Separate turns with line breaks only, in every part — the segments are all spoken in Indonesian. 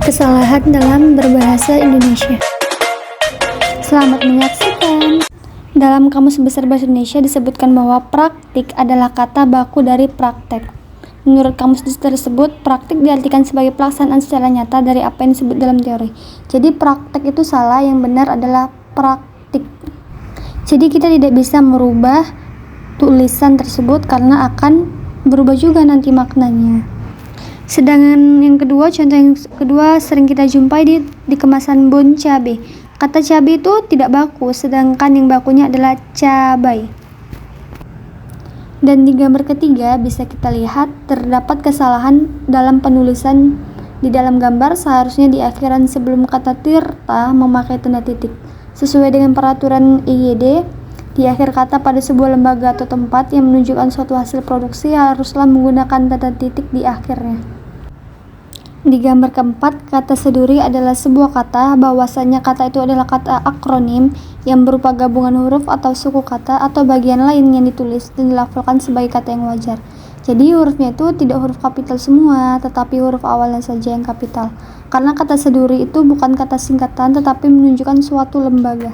Kesalahan dalam berbahasa Indonesia. Selamat menyaksikan. Dalam Kamus Besar Bahasa Indonesia disebutkan bahwa praktik adalah kata baku dari praktek. Menurut kamus tersebut, praktik diartikan sebagai pelaksanaan secara nyata dari apa yang disebut dalam teori. Jadi praktek itu salah, yang benar adalah praktik. Jadi kita tidak bisa merubah tulisan tersebut karena akan berubah juga nanti maknanya. Sedangkan yang kedua, contoh yang kedua sering kita jumpai di kemasan bon cabai. Kata cabai itu tidak baku, sedangkan yang bakunya adalah cabai. Dan di gambar ketiga bisa kita lihat terdapat kesalahan dalam penulisan. Di dalam gambar seharusnya di akhiran sebelum kata tirta memakai tanda titik. Sesuai dengan peraturan IYD, di akhir kata pada sebuah lembaga atau tempat yang menunjukkan suatu hasil produksi haruslah menggunakan tanda titik di akhirnya. Di gambar keempat, kata seduri adalah sebuah kata, bahwasanya kata itu adalah kata akronim yang berupa gabungan huruf atau suku kata atau bagian lain yang ditulis dan dilafalkan sebagai kata yang wajar. Jadi hurufnya itu tidak huruf kapital semua, tetapi huruf awalnya saja yang kapital. Karena kata seduri itu bukan kata singkatan tetapi menunjukkan suatu lembaga.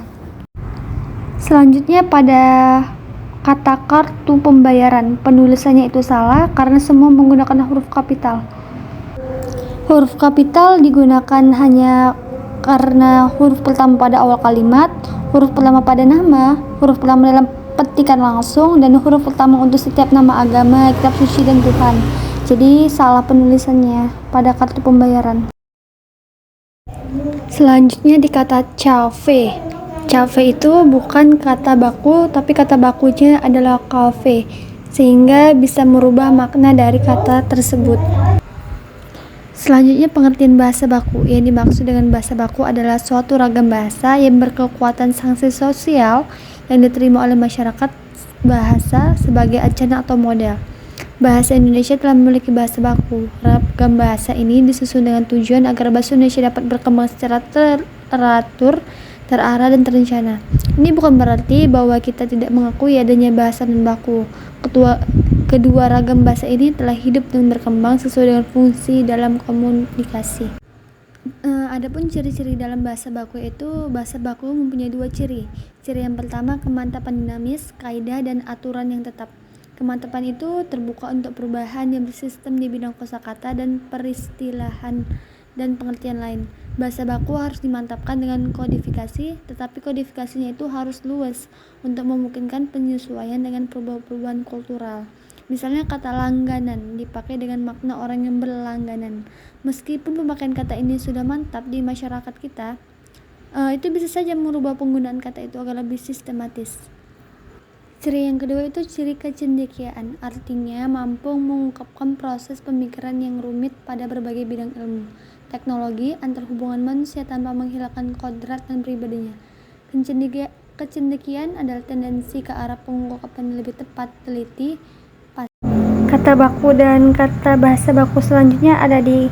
Selanjutnya pada kata kartu pembayaran, penulisannya itu salah karena semua menggunakan huruf kapital. Huruf kapital digunakan hanya karena huruf pertama pada awal kalimat, huruf pertama pada nama, huruf pertama dalam petikan langsung, dan huruf pertama untuk setiap nama agama, kitab suci, dan Tuhan. Jadi salah penulisannya pada kartu pembayaran. Selanjutnya di kata cafe. Cafe itu bukan kata baku, tapi kata bakunya adalah cafe, sehingga bisa merubah makna dari kata tersebut. Selanjutnya pengertian bahasa baku. Yang dimaksud dengan bahasa baku adalah suatu ragam bahasa yang berkekuatan sanksi sosial yang diterima oleh masyarakat bahasa sebagai acuan atau model. Bahasa Indonesia telah memiliki bahasa baku. Ragam bahasa ini disusun dengan tujuan agar bahasa Indonesia dapat berkembang secara teratur, terarah, dan terencana. Ini bukan berarti bahwa kita tidak mengakui adanya bahasa non baku. Kedua ragam bahasa ini telah hidup dan berkembang sesuai dengan fungsi dalam komunikasi. Adapun ciri-ciri dalam bahasa baku itu, bahasa baku mempunyai dua ciri. Ciri yang pertama, kemantapan dinamis, kaidah, dan aturan yang tetap. Kemantapan itu terbuka untuk perubahan yang bersistem di bidang kosakata dan peristilahan dan pengertian lain. Bahasa baku harus dimantapkan dengan kodifikasi, tetapi kodifikasinya itu harus luas untuk memungkinkan penyesuaian dengan perubahan kultural. Misalnya kata langganan dipakai dengan makna orang yang berlangganan. Meskipun pemakaian kata ini sudah mantap di masyarakat kita, itu bisa saja merubah penggunaan kata itu agar lebih sistematis. Ciri yang kedua itu ciri kecendekiaan, artinya mampu mengungkapkan proses pemikiran yang rumit pada berbagai bidang ilmu, teknologi, antar hubungan manusia tanpa menghilangkan kodrat dan pribadinya. Kecendekiaan adalah tendensi ke arah pengungkapan lebih tepat, teliti. Kata baku dan kata bahasa baku selanjutnya ada di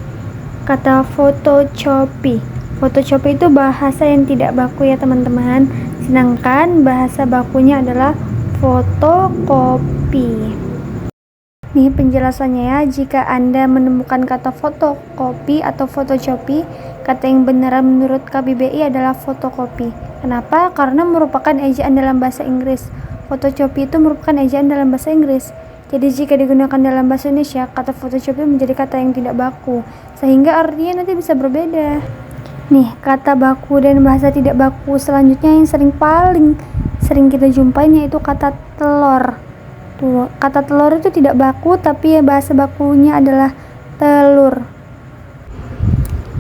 kata fotokopi. Fotokopi itu bahasa yang tidak baku ya teman-teman, sedangkan bahasa bakunya adalah fotokopi. Nih penjelasannya ya, jika Anda menemukan kata fotokopi atau fotokopi, kata yang benar menurut KBBI adalah fotokopi. Kenapa? Karena merupakan ejaan dalam bahasa Inggris. Fotokopi itu merupakan ejaan dalam bahasa Inggris. Jadi jika digunakan dalam bahasa Indonesia, kata fotokopi menjadi kata yang tidak baku, sehingga artinya nanti bisa berbeda. Nih, kata baku dan bahasa tidak baku selanjutnya yang paling sering kita jumpai yaitu kata telur. Tuh, kata telur itu tidak baku, tapi bahasa bakunya adalah telur.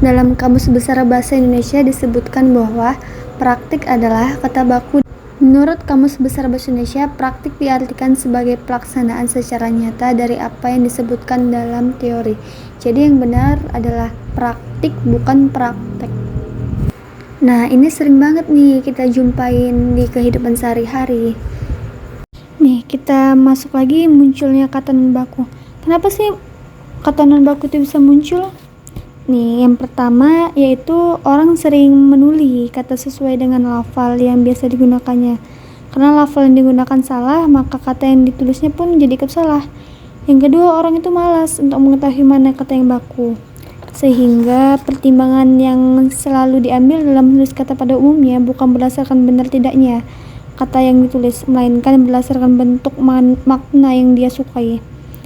Dalam Kamus Besar Bahasa Indonesia disebutkan bahwa praktik adalah kata baku. Menurut Kamus Besar Bahasa Indonesia, praktik diartikan sebagai pelaksanaan secara nyata dari apa yang disebutkan dalam teori. Jadi yang benar adalah praktik, bukan praktek. Nah, ini sering banget nih kita jumpain di kehidupan sehari-hari. Nih, kita masuk lagi munculnya kata non baku. Kenapa sih kata non baku itu bisa muncul? Nih, yang pertama yaitu orang sering menuli kata sesuai dengan lafal yang biasa digunakannya. Karena lafal yang digunakan salah, maka kata yang ditulisnya pun jadi ikut salah. Yang kedua, orang itu malas untuk mengetahui mana kata yang baku. Sehingga pertimbangan yang selalu diambil dalam menulis kata pada umumnya bukan berdasarkan benar tidaknya kata yang ditulis, melainkan berdasarkan bentuk makna yang dia sukai.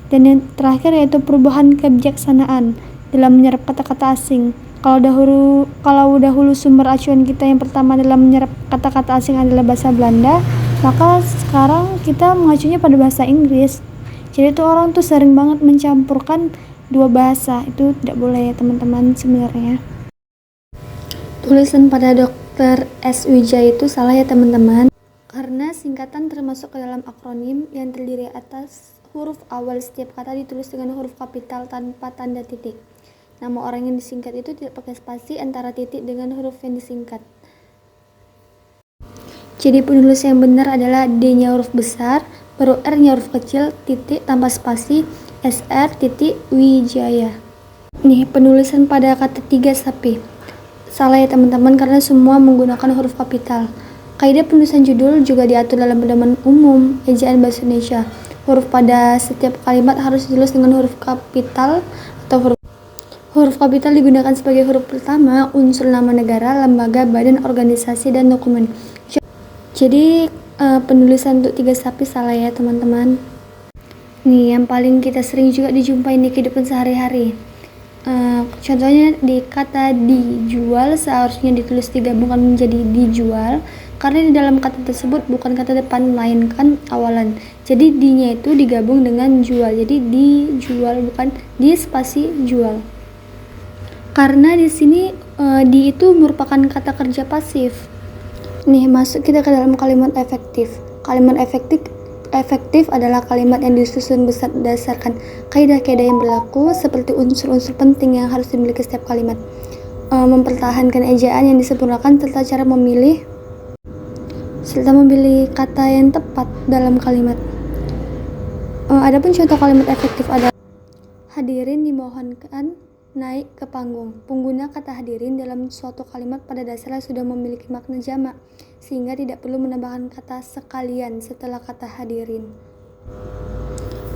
Dan yang terakhir yaitu perubahan kebijaksanaan dalam menyerap kata-kata asing. Kalau dahulu sumber acuan kita yang pertama dalam menyerap kata-kata asing adalah bahasa Belanda, maka sekarang kita mengacunya pada bahasa Inggris. Jadi tuh orang tuh sering banget mencampurkan dua bahasa. Itu tidak boleh ya teman-teman sebenarnya. Tulisan pada Dr. S. Wijaya itu salah ya teman-teman, karena singkatan termasuk ke dalam akronim yang terdiri atas huruf awal setiap kata ditulis dengan huruf kapital tanpa tanda titik. Nama orang yang disingkat itu tidak pakai spasi antara titik dengan huruf yang disingkat. Jadi penulis yang benar adalah D-nya huruf besar, baru R-nya huruf kecil, titik tanpa spasi, SR titik Wijaya. Nih penulisan pada kata 3 sapi. Salah ya teman-teman, karena semua menggunakan huruf kapital. Kaidah penulisan judul juga diatur dalam Pedoman Umum Ejaan Bahasa Indonesia. Huruf pada setiap kalimat harus ditulis dengan huruf kapital atau huruf kapital digunakan sebagai huruf pertama unsur nama negara, lembaga, badan, organisasi, dan dokumen. Jadi penulisan untuk 3 sapi salah ya teman-teman. Nih yang paling kita sering juga dijumpai di kehidupan sehari-hari. Contohnya di kata dijual seharusnya ditulis digabungkan menjadi dijual, karena di dalam kata tersebut bukan kata depan melainkan awalan. Jadi di-nya itu digabung dengan jual. Jadi dijual bukan di spasi jual. Karena di sini di itu merupakan kata kerja pasif. Nih masuk kita ke dalam kalimat efektif. Kalimat efektif adalah kalimat yang disusun berdasarkan kaidah-kaidah yang berlaku seperti unsur-unsur penting yang harus dimiliki setiap kalimat, mempertahankan ejaan yang disempurnakan serta memilih kata yang tepat dalam kalimat. Adapun contoh kalimat efektif adalah hadirin dimohonkan naik ke panggung. Pengguna kata hadirin dalam suatu kalimat pada dasarnya sudah memiliki makna jamak, sehingga tidak perlu menambahkan kata sekalian setelah kata hadirin.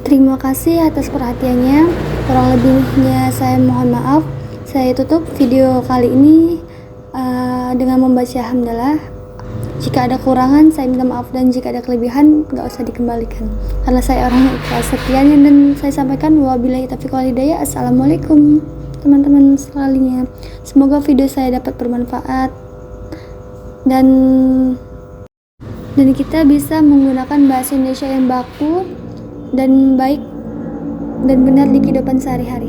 Terima kasih atas perhatiannya. Kurang lebihnya saya mohon maaf. Saya tutup video kali ini dengan membaca hamdalah. Jika ada kurangan saya minta maaf, dan jika ada kelebihan gak usah dikembalikan, karena saya orang yang ikhlas. Sekian yang dan saya sampaikan. Wabillahi taufiq wal hidayah. Assalamualaikum teman-teman sekalian. Semoga video saya dapat bermanfaat dan kita bisa menggunakan bahasa Indonesia yang baku dan baik dan benar di kehidupan sehari-hari.